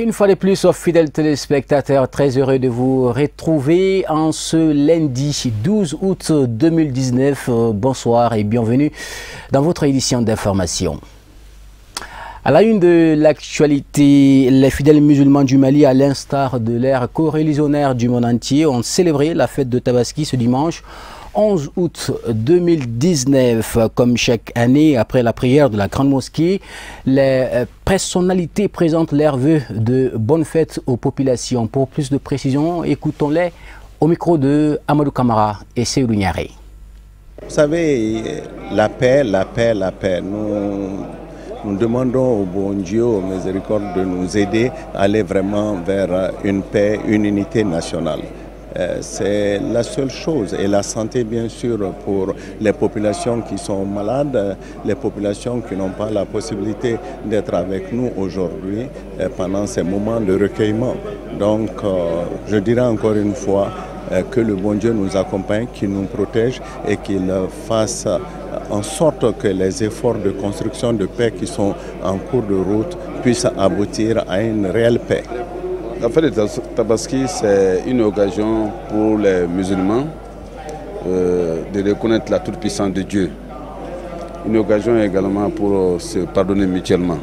Une fois de plus, fidèles téléspectateurs, très heureux de vous retrouver en ce lundi 12 août 2019. Bonsoir et bienvenue dans votre édition d'information. À la une de l'actualité, les fidèles musulmans du Mali, à l'instar de leurs co-religionnaires du monde entier, ont célébré la fête de Tabaski ce dimanche 11 août 2019. Comme chaque année, après la prière de la Grande Mosquée, les personnalités présentent leurs vœux de bonne fête aux populations. Pour plus de précision, écoutons-les au micro de Amadou Kamara et Seydou Niaré. Vous savez, la paix, la paix, la paix. Nous demandons au bon Dieu, au miséricorde, de nous aider à aller vraiment vers une paix, une unité nationale. C'est la seule chose. Et la santé, bien sûr, pour les populations qui sont malades, les populations qui n'ont pas la possibilité d'être avec nous aujourd'hui pendant ces moments de recueillement. Donc, je dirais encore une fois que le bon Dieu nous accompagne, qu'il nous protège et qu'il fasse en sorte que les efforts de construction de paix qui sont en cours de route puissent aboutir à une réelle paix. La fête de Tabaski, c'est une occasion pour les musulmans de reconnaître la toute-puissance de Dieu. Une occasion également pour se pardonner mutuellement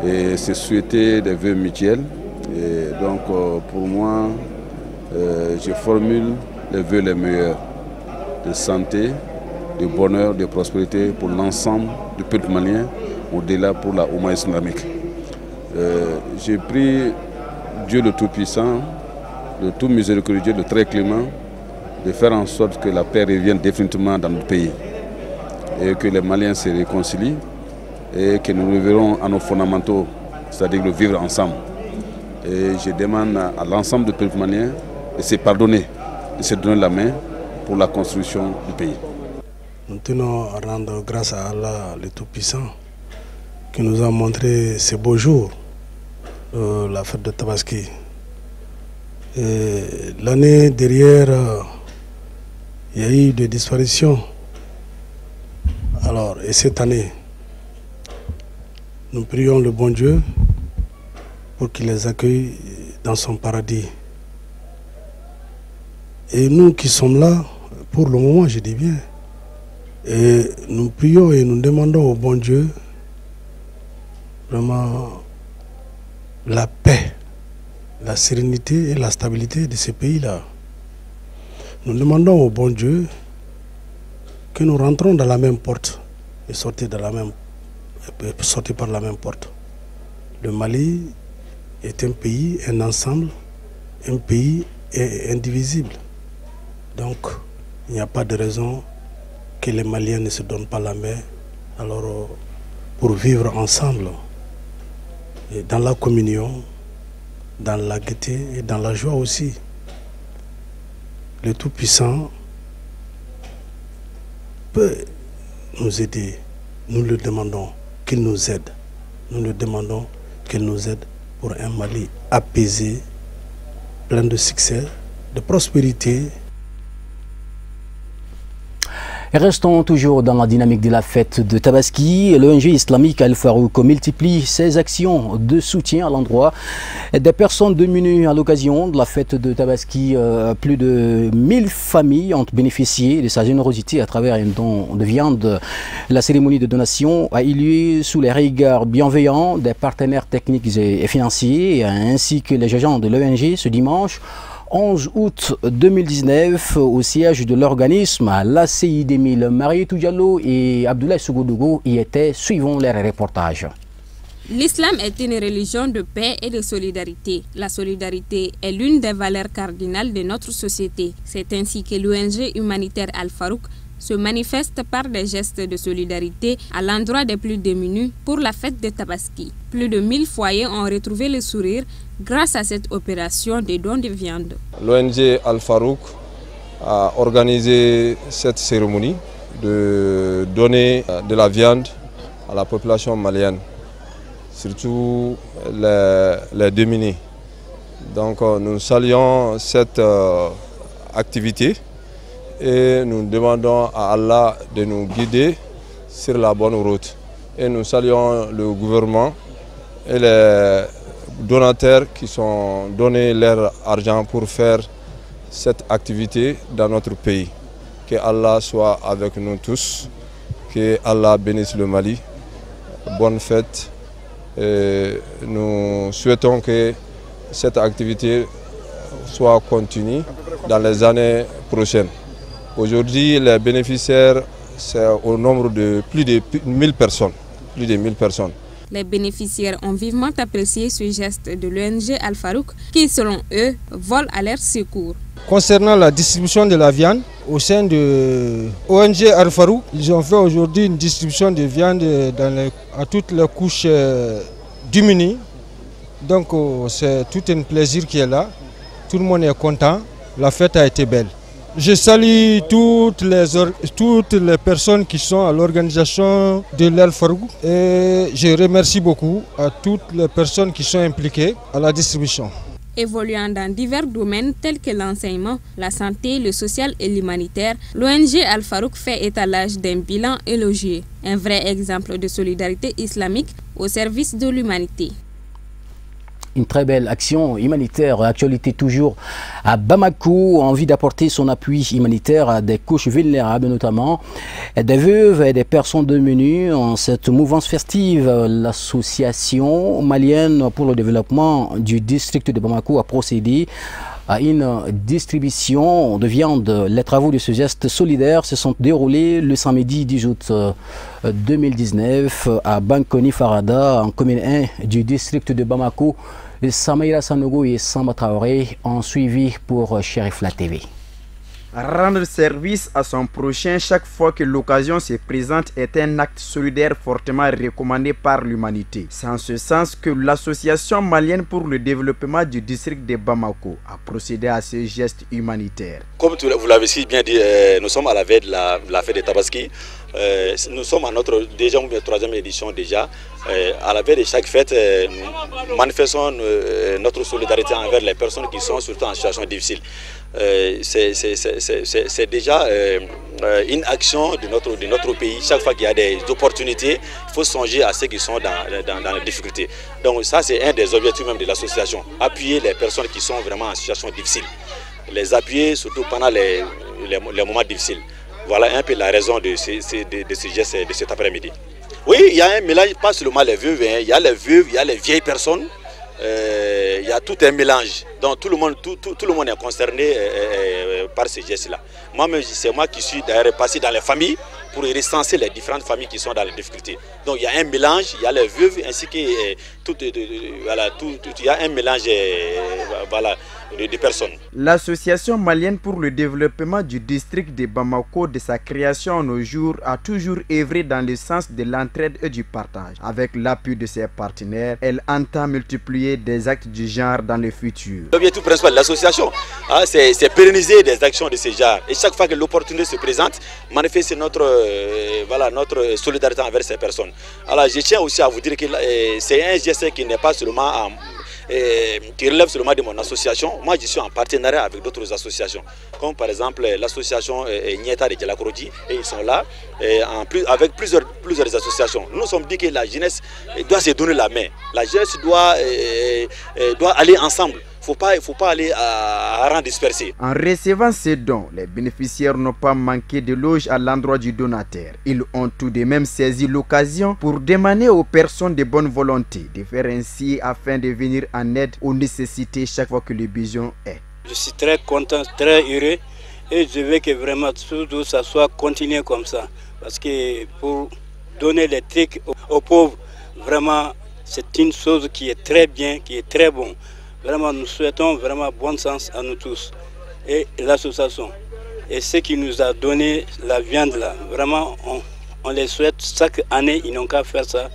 et se souhaiter des vœux mutuels. Et donc, pour moi, je formule les vœux les meilleurs de santé, de bonheur, de prospérité pour l'ensemble du peuple malien, au-delà pour la Oumma islamique. J'ai pris Dieu le Tout-Puissant, le tout miséricordieux, le très clément, de faire en sorte que la paix revienne définitivement dans notre pays et que les Maliens se réconcilient et que nous reverrons à nos fondamentaux, c'est-à-dire de vivre ensemble. Et je demande à l'ensemble du peuple malien de se pardonner, de se donner la main pour la construction du pays. Nous tenons à rendre grâce à Allah le Tout-Puissant qui nous a montré ces beaux jours. La fête de Tabaski. L'année derrière, il y a eu des disparitions. Alors, et cette année, nous prions le bon Dieu pour qu'il les accueille dans son paradis. Et nous qui sommes là, pour le moment, je dis bien, et nous prions et nous demandons au bon Dieu vraiment la paix, la sérénité et la stabilité de ces pays-là. Nous demandons au bon Dieu que nous rentrons dans la même porte et sortir par la même porte. Le Mali est un pays, un ensemble, un pays indivisible. Donc, il n'y a pas de raison que les Maliens ne se donnent pas la main alors, pour vivre ensemble. Et dans la communion, dans la gaieté et dans la joie aussi. Le Tout-Puissant peut nous aider. Nous le demandons qu'il nous aide. Nous le demandons qu'il nous aide pour un Mali apaisé, plein de succès, de prospérité. Et restons toujours dans la dynamique de la fête de Tabaski. L'ONG islamique Al-Farouk multiplie ses actions de soutien à l'endroit des personnes démunies à l'occasion de la fête de Tabaski. Plus de 1000 familles ont bénéficié de sa générosité à travers un don de viande. La cérémonie de donation a eu lieu sous les regards bienveillants des partenaires techniques et financiers ainsi que les agents de l'ONG ce dimanche 11 août 2019 au siège de l'organisme à l'ACI 2000. Marie Diallo et Abdoulaye Sougodogo y étaient, suivons leur reportage. L'islam est une religion de paix et de solidarité. La solidarité est l'une des valeurs cardinales de notre société. C'est ainsi que l'ONG humanitaire Al-Farouk se manifeste par des gestes de solidarité à l'endroit des plus démunis pour la fête de Tabaski. Plus de 1000 foyers ont retrouvé le sourire grâce à cette opération de don de viande. L'ONG Al-Farouk a organisé cette cérémonie de donner de la viande à la population malienne, surtout les démunis. Donc nous saluons cette activité et nous demandons à Allah de nous guider sur la bonne route. Et nous saluons le gouvernement et les donateurs qui sont donnés leur argent pour faire cette activité dans notre pays. Que Allah soit avec nous tous, que Allah bénisse le Mali. Bonne fête. Et nous souhaitons que cette activité soit continue dans les années prochaines. Aujourd'hui, les bénéficiaires, c'est au nombre de plus de 1000 personnes. Plus de 1000 personnes. Les bénéficiaires ont vivement apprécié ce geste de l'ONG Al-Farouk qui, selon eux, vole à leur secours. Concernant la distribution de la viande, au sein de l'ONG Al-Farouk, ils ont fait aujourd'hui une distribution de viande à toutes les couches démunies. Donc c'est tout un plaisir qui est là. Tout le monde est content. La fête a été belle. Je salue toutes les personnes qui sont à l'organisation de l'Al-Farouk et je remercie beaucoup à toutes les personnes qui sont impliquées à la distribution. Évoluant dans divers domaines tels que l'enseignement, la santé, le social et l'humanitaire, l'ONG Al-Farouk fait étalage d'un bilan élogieux, un vrai exemple de solidarité islamique au service de l'humanité. Une très belle action humanitaire, actualité toujours à Bamako, envie d'apporter son appui humanitaire à des couches vulnérables, notamment des veuves et des personnes démunies. En cette mouvance festive, l'association malienne pour le développement du district de Bamako a procédé à une distribution de viande. Les travaux de ce geste solidaire se sont déroulés le samedi 10 août 2019 à Bankoni Farada, en commune 1 du district de Bamako. Samaïla Sanogo et Samba Traoré ont suivi pour Sheriff La TV. Rendre service à son prochain chaque fois que l'occasion se présente est un acte solidaire fortement recommandé par l'humanité. C'est en ce sens que l'association malienne pour le développement du district de Bamako a procédé à ce geste humanitaire. Comme vous l'avez si bien dit, nous sommes à la veille de la fête de Tabaski. Nous sommes à notre troisième édition déjà. À la veille de chaque fête, nous manifestons notre solidarité envers les personnes qui sont surtout en situation difficile. C'est déjà une action de notre pays. Chaque fois qu'il y a des opportunités, il faut songer à ceux qui sont dans les difficultés. Donc ça, c'est un des objectifs même de l'association. Appuyer les personnes qui sont vraiment en situation difficile. Les appuyer surtout pendant les moments difficiles. Voilà un peu la raison de ce geste de cet après-midi. Oui, il y a un mélange, pas seulement les veuves, hein. Il y a les veuves, il y a les vieilles personnes. Il y a tout un mélange. Donc tout le monde est concerné par ce geste-là. Moi-même, c'est moi qui suis d'ailleurs passé dans les familles pour recenser les différentes familles qui sont dans les difficultés. Donc il y a un mélange, il y a les veuves ainsi que il y a un mélange de personnes. L'association malienne pour le développement du district de Bamako, de sa création à nos jours, a toujours œuvré dans le sens de l'entraide et du partage. Avec l'appui de ses partenaires, elle entend multiplier des actes du genre dans le futur. L'objectif principal de l'association, c'est pérenniser des actions de ce genre. Et chaque fois que l'opportunité se présente, manifester notre solidarité envers ces personnes. Alors je tiens aussi à vous dire que c'est un geste qui n'est pas seulement qui relève seulement de mon association. Moi je suis en partenariat avec d'autres associations, comme par exemple l'association Nieta de Djalakrodi, et ils sont là avec plusieurs associations. Nous nous sommes dit que la jeunesse doit se donner la main. La jeunesse doit aller ensemble. Il ne faut pas aller à rang dispersé. En recevant ces dons, les bénéficiaires n'ont pas manqué d'éloges à l'endroit du donateur. Ils ont tout de même saisi l'occasion pour demander aux personnes de bonne volonté de faire ainsi afin de venir en aide aux nécessités chaque fois que le besoin est. Je suis très content, très heureux et je veux que vraiment tout ça soit continué comme ça. Parce que pour donner les trucs aux pauvres, vraiment c'est une chose qui est très bien, qui est très bon. Vraiment, nous souhaitons vraiment bon sens à nous tous et l'association. Et ce qui nous a donné la viande là, vraiment, on les souhaite chaque année, ils n'ont qu'à faire ça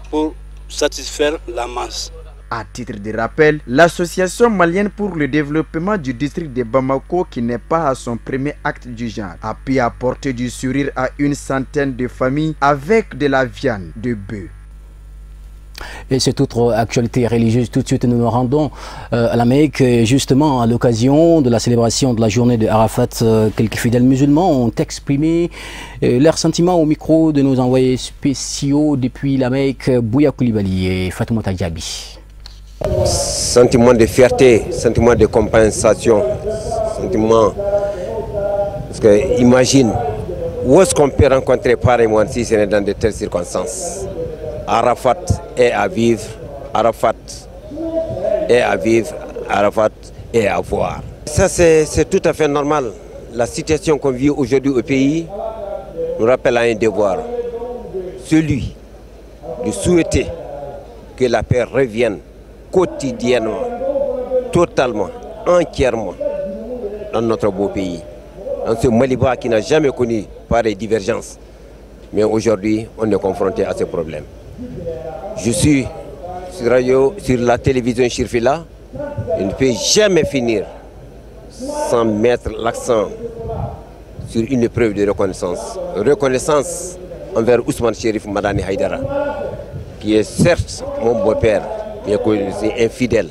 pour satisfaire la masse. À titre de rappel, l'association malienne pour le développement du district de Bamako, qui n'est pas à son premier acte du genre, a pu apporter du sourire à une centaine de familles avec de la viande de bœuf. Et cette autre actualité religieuse, tout de suite nous nous rendons à la Mecque, justement à l'occasion de la célébration de la journée de Arafat. Quelques fidèles musulmans ont exprimé leurs sentiments au micro de nos envoyés spéciaux depuis la Mecque, Bouya Koulibaly et Fatoumata Diaby. Sentiment de fierté, sentiment de compensation, sentiment... Parce que imagine, où est-ce qu'on peut rencontrer pareillement si ce n'est dans de telles circonstances? Arafat est à vivre, Arafat est à vivre, Arafat est à voir. Ça c'est tout à fait normal. La situation qu'on vit aujourd'hui au pays nous rappelle à un devoir. Celui de souhaiter que la paix revienne quotidiennement, totalement, entièrement dans notre beau pays. Dans ce Maliba qui n'a jamais connu pareille divergence. Mais aujourd'hui, on est confronté à ce problème. Je suis sur la télévision Chirfila. Je ne peux jamais finir sans mettre l'accent sur une preuve de reconnaissance. Reconnaissance envers Ousmane Chérif Madani Haïdara, qui est certes mon beau-père, mais qui est infidèle.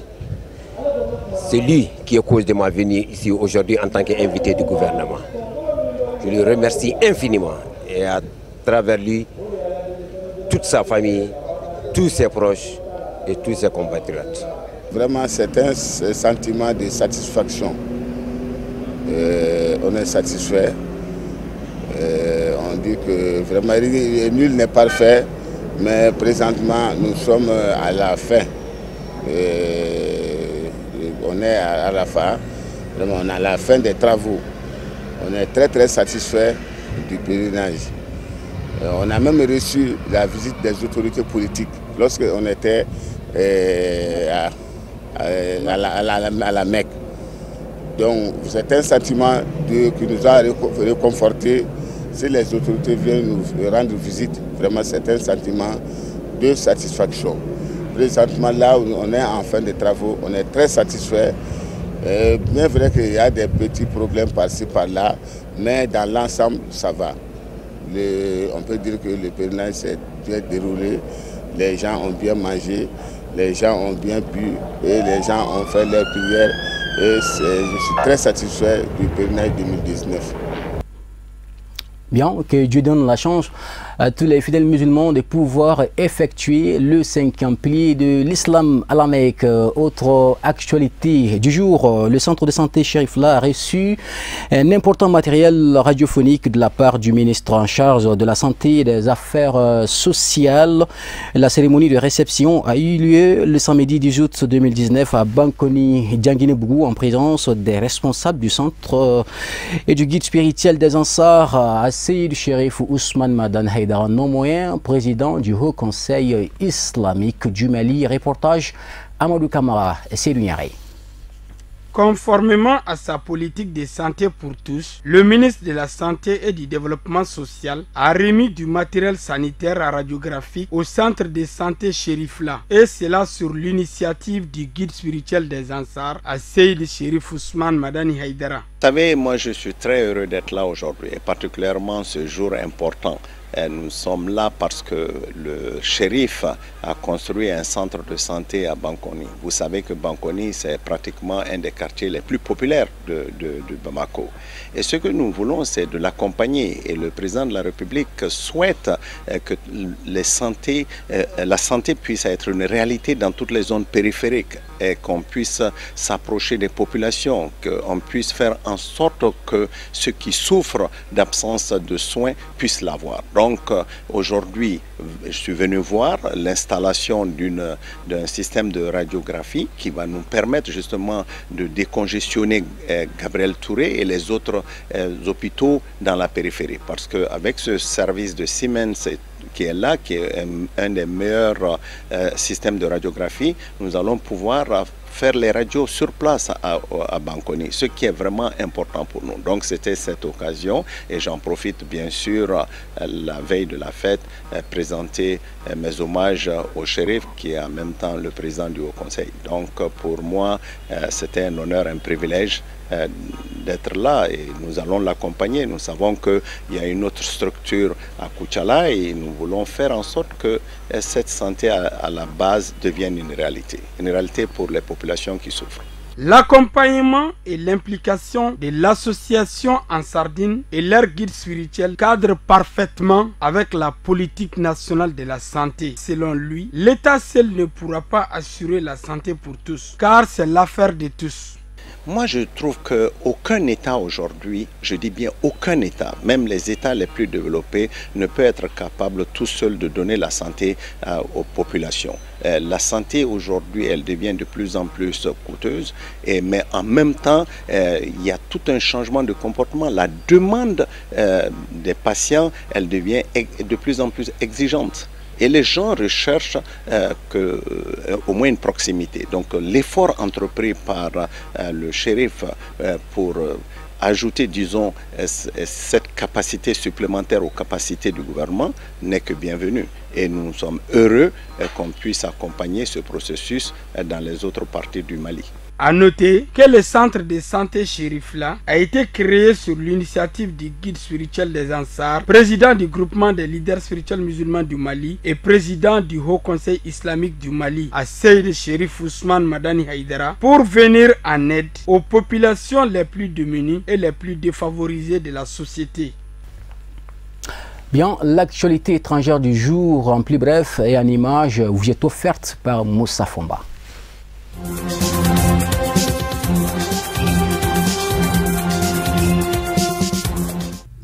C'est lui qui est cause de ma venue ici aujourd'hui en tant qu'invité du gouvernement. Je lui remercie infiniment et à travers lui, toute sa famille, tous ses proches et tous ses compatriotes. Vraiment, c'est un sentiment de satisfaction. On est satisfait. On dit que vraiment, nul n'est parfait, mais présentement, nous sommes à la fin. On est à la fin, vraiment, on est à la fin des travaux. On est très très satisfait du pèlerinage. On a même reçu la visite des autorités politiques lorsqu'on était à la Mecque. Donc c'est un sentiment qui nous a réconfortés. Si les autorités viennent nous rendre visite, vraiment c'est un sentiment de satisfaction. Présentement là où on est en fin de travaux, on est très satisfait. Bien vrai qu'il y a des petits problèmes par-ci par-là, mais dans l'ensemble ça va. On peut dire que le pèlerinage s'est bien déroulé, les gens ont bien mangé, les gens ont bien bu et les gens ont fait leurs prières. Et je suis très satisfait du pèlerinage 2019. Bien, que Dieu donne la chance à tous les fidèles musulmans de pouvoir effectuer le 5e pilier de l'islam à la Mecque. Autre actualité du jour, le centre de santé Chérifla a reçu un important matériel radiophonique de la part du ministre en charge de la santé et des affaires sociales. La cérémonie de réception a eu lieu le samedi 10 août 2019 à Bankoni, Dianguinebougou, en présence des responsables du centre et du guide spirituel des Ansars, à Seyd Chérif Ousmane Madani Haïdara, non moyen, président du Haut Conseil islamique du Mali. Reportage Amadou Kamara et Seydou Niaré. Conformément à sa politique de santé pour tous, le ministre de la Santé et du Développement social a remis du matériel sanitaire radiographique au centre de santé Chérifla, et cela sur l'initiative du guide spirituel des Ansars, à Seyd Chérif Ousmane Madani Haïdara. Vous savez, moi je suis très heureux d'être là aujourd'hui, et particulièrement ce jour important. Et nous sommes là parce que le shérif a construit un centre de santé à Bankoni. Vous savez que Bankoni, c'est pratiquement un des quartiers les plus populaires de Bamako. Et ce que nous voulons, c'est de l'accompagner. Et le président de la République souhaite que la santé puisse être une réalité dans toutes les zones périphériques et qu'on puisse s'approcher des populations, qu'on puisse faire en sorte que ceux qui souffrent d'absence de soins puissent l'avoir. Donc aujourd'hui, je suis venu voir l'installation d'un système de radiographie qui va nous permettre justement de décongestionner Gabriel Touré et les autres hôpitaux dans la périphérie. Parce qu'avec ce service de Siemens qui est là, qui est un des meilleurs systèmes de radiographie, nous allons pouvoir faire les radios sur place à Bankoni, ce qui est vraiment important pour nous. Donc c'était cette occasion et j'en profite bien sûr la veille de la fête, présenter mes hommages au shérif qui est en même temps le président du Haut Conseil. Donc pour moi, c'était un honneur, un privilège d'être là et nous allons l'accompagner. Nous savons qu'il y a une autre structure à Koutchala et nous voulons faire en sorte que cette santé à la base devienne une réalité pour les populations qui souffrent. L'accompagnement et l'implication de l'association Ansardine et leur guide spirituel cadrent parfaitement avec la politique nationale de la santé. Selon lui, l'État seul ne pourra pas assurer la santé pour tous, car c'est l'affaire de tous. Moi, je trouve qu'aucun État aujourd'hui, je dis bien aucun État, même les États les plus développés, ne peut être capable tout seul de donner la santé aux populations. La santé aujourd'hui, elle devient de plus en plus coûteuse, mais en même temps, il y a tout un changement de comportement. La demande des patients, elle devient de plus en plus exigeante. Et les gens recherchent au moins une proximité. Donc l'effort entrepris par le shérif pour ajouter, disons, cette capacité supplémentaire aux capacités du gouvernement n'est que bienvenu. Et nous sommes heureux qu'on puisse accompagner ce processus dans les autres parties du Mali. A noter que le centre de santé Chérifla a été créé sur l'initiative du guide spirituel des Ansar, président du groupement des leaders spirituels musulmans du Mali et président du Haut Conseil islamique du Mali, à Seyd Chérif Ousmane Madani Haïdara, pour venir en aide aux populations les plus démunies et les plus défavorisées de la société. Bien, l'actualité étrangère du jour en plus bref et en images vous est offerte par Moussa Fomba.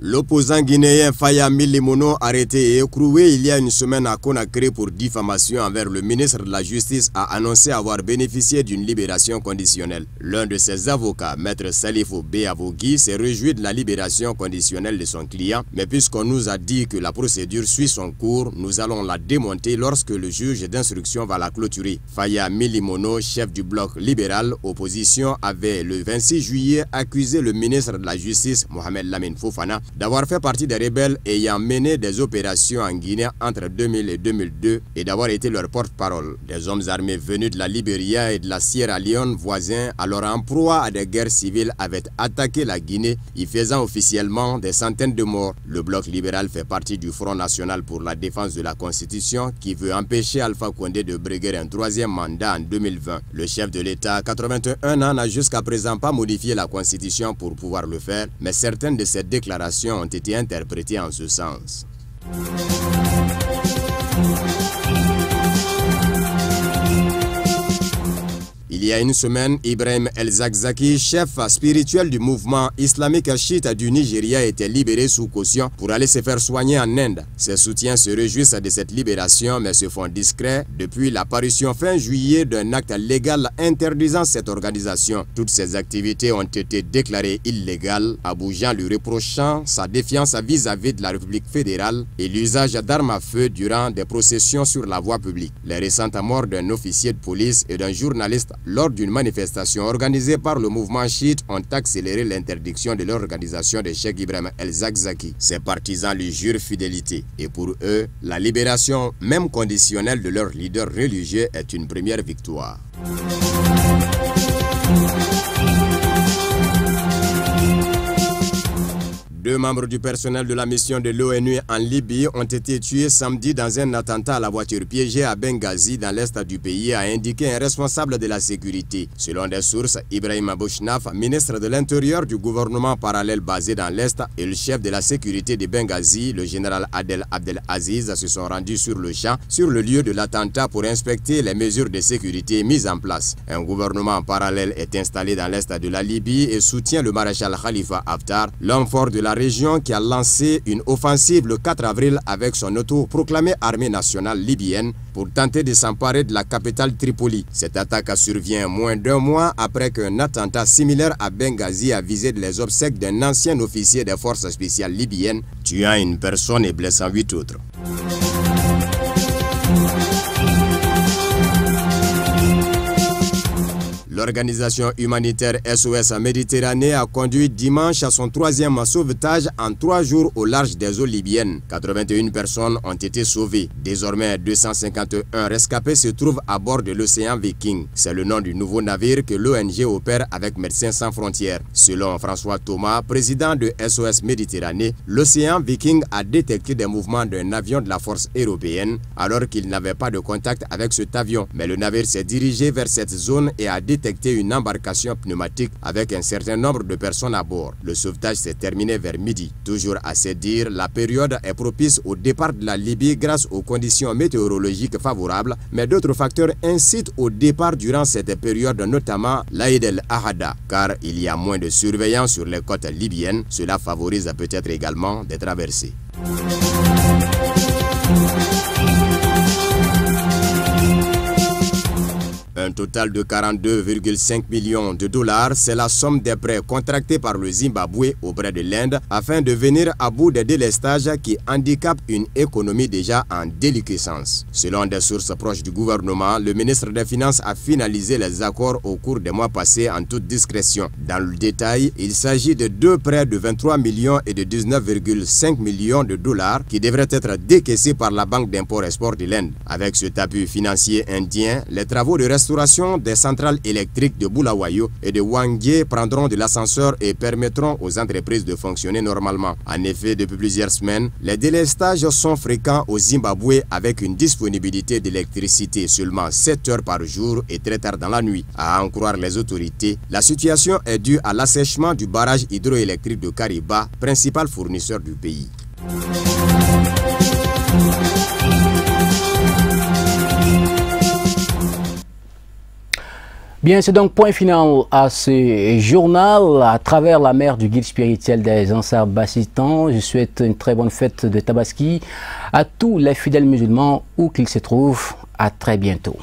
L'opposant guinéen Faya Milimono, arrêté et écroué il y a une semaine à Conakry pour diffamation envers le ministre de la Justice, a annoncé avoir bénéficié d'une libération conditionnelle. L'un de ses avocats, Maître Salifou Béavogui, s'est réjoui de la libération conditionnelle de son client, mais puisqu'on nous a dit que la procédure suit son cours, nous allons la démonter lorsque le juge d'instruction va la clôturer. Faya Milimono, chef du bloc libéral opposition, avait le 26 juillet accusé le ministre de la Justice, Mohamed Lamine Fofana, d'avoir fait partie des rebelles ayant mené des opérations en Guinée entre 2000 et 2002 et d'avoir été leur porte-parole. Des hommes armés venus de la Libéria et de la Sierra Leone voisins, alors en proie à des guerres civiles, avaient attaqué la Guinée, y faisant officiellement des centaines de morts. Le bloc libéral fait partie du Front national pour la défense de la Constitution qui veut empêcher Alpha Condé de briguer un troisième mandat en 2020. Le chef de l'État, 81 ans, n'a jusqu'à présent pas modifié la Constitution pour pouvoir le faire, mais certaines de ses déclarations ont été interprétées en ce sens. Il y a une semaine, Ibrahim El-Zakzaki, chef spirituel du mouvement islamique chiite du Nigeria, était libéré sous caution pour aller se faire soigner en Inde. Ses soutiens se réjouissent de cette libération mais se font discrets depuis l'apparition fin juillet d'un acte légal interdisant cette organisation. Toutes ces activités ont été déclarées illégales, Aboujan lui reprochant sa défiance vis-à-vis de la République fédérale et l'usage d'armes à feu durant des processions sur la voie publique. Les récentes morts d'un officier de police et d'un journaliste lors d'une manifestation organisée par le mouvement chiite ont accéléré l'interdiction de l'organisation de Cheikh Ibrahim El-Zakzaki. Ses partisans lui jurent fidélité et pour eux, la libération même conditionnelle de leur leader religieux est une première victoire. Deux membres du personnel de la mission de l'ONU en Libye ont été tués samedi dans un attentat à la voiture piégée à Benghazi dans l'est du pays, a indiqué un responsable de la sécurité. Selon des sources, Ibrahim Bouchnaf, ministre de l'Intérieur du gouvernement parallèle basé dans l'est, et le chef de la sécurité de Benghazi, le général Adel Abdelaziz, se sont rendus sur le champ, sur le lieu de l'attentat pour inspecter les mesures de sécurité mises en place. Un gouvernement parallèle est installé dans l'est de la Libye et soutient le maréchal Khalifa Haftar, l'homme fort de la région qui a lancé une offensive le 4 avril avec son autoproclamée armée nationale libyenne pour tenter de s'emparer de la capitale Tripoli. Cette attaque survient moins d'un mois après qu'un attentat similaire à Benghazi a visé les obsèques d'un ancien officier des forces spéciales libyennes, tuant une personne et blessant 8 autres. L'organisation humanitaire SOS Méditerranée a conduit dimanche à son 3e sauvetage en 3 jours au large des eaux libyennes. 81 personnes ont été sauvées. Désormais, 251 rescapés se trouvent à bord de l'océan Viking. C'est le nom du nouveau navire que l'ONG opère avec Médecins sans frontières. Selon François Thomas, président de SOS Méditerranée, l'océan Viking a détecté des mouvements d'un avion de la force européenne alors qu'il n'avait pas de contact avec cet avion. Mais le navire s'est dirigé vers cette zone et a détecté détecté une embarcation pneumatique avec un certain nombre de personnes à bord. Le sauvetage s'est terminé vers midi. Toujours à se dire, la période est propice au départ de la Libye grâce aux conditions météorologiques favorables, mais d'autres facteurs incitent au départ durant cette période, notamment l'Aïd el-Ahada, car il y a moins de surveillance sur les côtes libyennes. Cela favorise peut-être également des traversées. Un total de 42,5 millions de dollars, c'est la somme des prêts contractés par le Zimbabwe auprès de l'Inde afin de venir à bout des délestages qui handicapent une économie déjà en déliquescence. Selon des sources proches du gouvernement, le ministre des Finances a finalisé les accords au cours des mois passés en toute discrétion. Dans le détail, il s'agit de deux prêts de 23 millions et de 19,5 millions de dollars qui devraient être décaissés par la Banque d'import-export de l'Inde. Avec cet appui financier indien, les travaux de restauration des centrales électriques de Bulawayo et de Wangye prendront de l'ascenseur et permettront aux entreprises de fonctionner normalement. En effet, depuis plusieurs semaines, les délestages sont fréquents au Zimbabwe avec une disponibilité d'électricité seulement 7 heures par jour et très tard dans la nuit. À en croire les autorités, la situation est due à l'assèchement du barrage hydroélectrique de Kariba, principal fournisseur du pays. Bien, c'est donc point final à ce journal à travers la mer du guide spirituel des Ansar Bassitans. Je souhaite une très bonne fête de Tabaski à tous les fidèles musulmans où qu'ils se trouvent. À très bientôt.